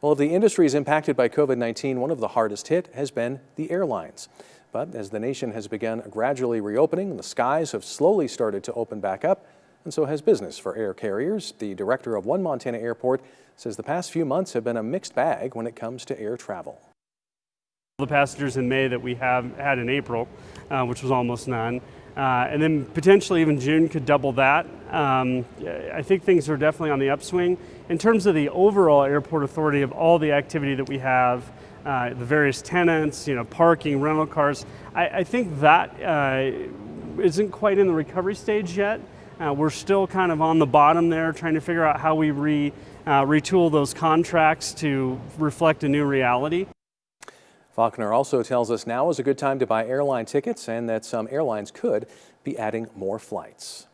Well, if the industry is impacted by COVID-19, one of the hardest hit has been the airlines. But as the nation has begun gradually reopening, the skies have slowly started to open back up, and so has business for air carriers. The director of One Montana Airport says the past few months have been a mixed bag when it comes to air travel. The passengers in May that we have had in April, which was almost none, and then potentially even June could double that. I think things are definitely on the upswing. In terms of the overall airport authority of all the activity that we have, the various tenants, parking, rental cars, I think that isn't quite in the recovery stage yet. We're still kind of on the bottom there, trying to figure out how we retool those contracts to reflect a new reality. Faulkner also tells us now is a good time to buy airline tickets and that some airlines could be adding more flights.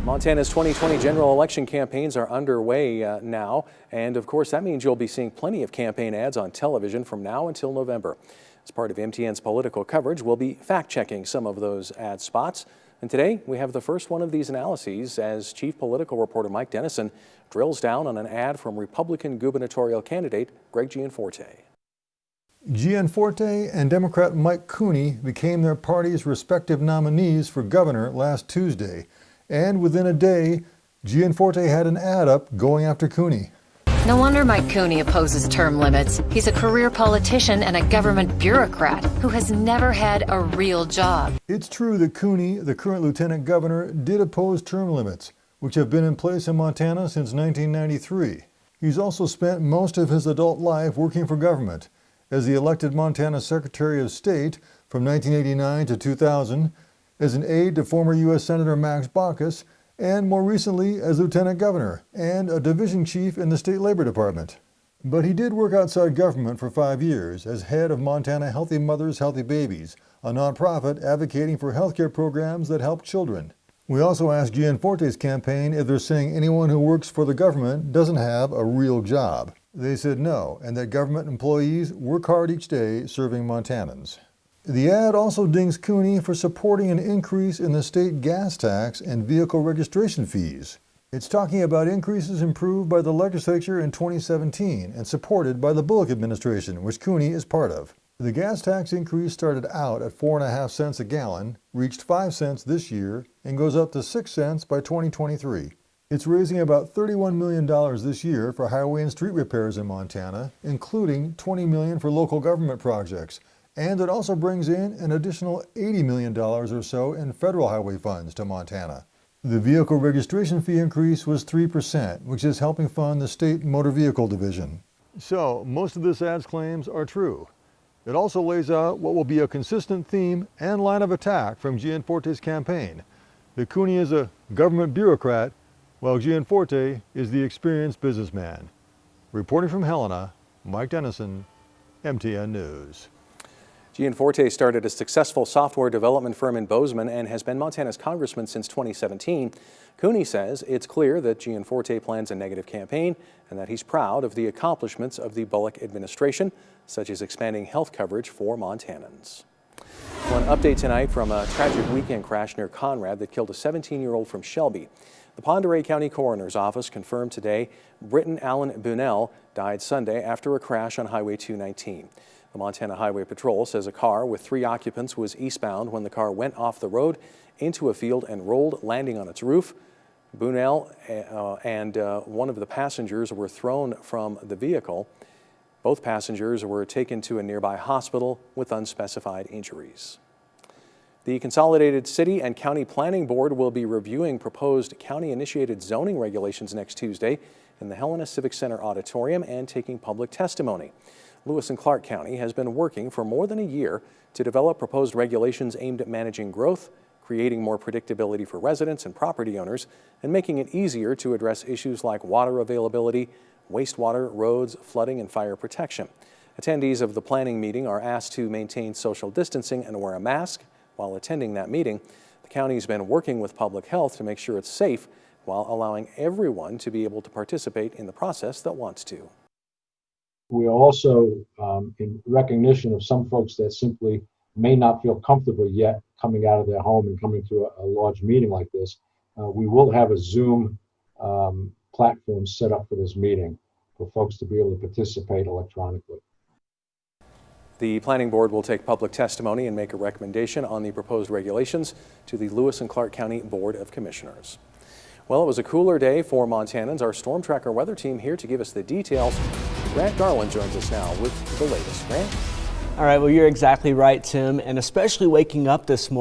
Montana's 2020 general election campaigns are underway now, and of course that means you'll be seeing plenty of campaign ads on television from now until November. As part of MTN's political coverage, we'll be fact-checking some of those ad spots. And today we have the first one of these analyses as Chief Political Reporter Mike Dennison drills down on an ad from Republican gubernatorial candidate Greg Gianforte. Gianforte and Democrat Mike Cooney became their party's respective nominees for governor last Tuesday. And within a day, Gianforte had an ad up going after Cooney. No wonder Mike Cooney opposes term limits. He's a career politician and a government bureaucrat who has never had a real job. It's true that Cooney, the current lieutenant governor, did oppose term limits, which have been in place in Montana since 1993. He's also spent most of his adult life working for government. As the elected Montana Secretary of State from 1989 to 2000, as an aide to former U.S. Senator Max Baucus, and more recently as lieutenant governor and a division chief in the state labor department. But he did work outside government for 5 years as head of Montana Healthy Mothers, Healthy Babies, a nonprofit advocating for healthcare programs that help children. We also asked Gianforte's campaign if they're saying anyone who works for the government doesn't have a real job. They said no, and that government employees work hard each day serving Montanans. The ad also dings Cooney for supporting an increase in the state gas tax and vehicle registration fees. It's talking about increases approved by the legislature in 2017 and supported by the Bullock administration, which Cooney is part of. The gas tax increase started out at 4.5 cents a gallon, reached 5 cents this year, and goes up to 6 cents by 2023. It's raising about $31 million this year for highway and street repairs in Montana, including $20 million for local government projects. And it also brings in an additional $80 million or so in federal highway funds to Montana. The vehicle registration fee increase was 3%, which is helping fund the state motor vehicle division. So most of this ad's claims are true. It also lays out what will be a consistent theme and line of attack from Gianforte's campaign. That Cooney is a government bureaucrat, while Gianforte is the experienced businessman. Reporting from Helena, Mike Dennison, MTN News. Gianforte started a successful software development firm in Bozeman and has been Montana's congressman since 2017. Cooney says it's clear that Gianforte plans a negative campaign and that he's proud of the accomplishments of the Bullock administration, such as expanding health coverage for Montanans. One update tonight from a tragic weekend crash near Conrad that killed a 17-year-old from Shelby. The Pend Oreille County Coroner's Office confirmed today Britton Allen Bunnell died Sunday after a crash on Highway 219. The Montana Highway Patrol says a car with 3 occupants was eastbound when the car went off the road into a field and rolled, landing on its roof. Bunnell and one of the passengers were thrown from the vehicle. Both passengers were taken to a nearby hospital with unspecified injuries. The Consolidated City and County Planning Board will be reviewing proposed county-initiated zoning regulations next Tuesday in the Helena Civic Center auditorium and taking public testimony. Lewis and Clark County has been working for more than a year to develop proposed regulations aimed at managing growth, creating more predictability for residents and property owners, and making it easier to address issues like water availability, wastewater, roads, flooding, and fire protection. Attendees of the planning meeting are asked to maintain social distancing and wear a mask while attending that meeting. The county has been working with public health to make sure it's safe while allowing everyone to be able to participate in the process that wants to. We are also in recognition of some folks that simply may not feel comfortable yet coming out of their home and coming to a large meeting like this. We will have a Zoom platform set up for this meeting for folks to be able to participate electronically. The Planning Board will take public testimony and make a recommendation on the proposed regulations to the Lewis and Clark County Board of Commissioners. Well, it was a cooler day for Montanans. Our Storm Tracker weather team here to give us the details. Grant Garland joins us now with the latest. Grant? All right, well, you're exactly right, Tim, and especially waking up this morning.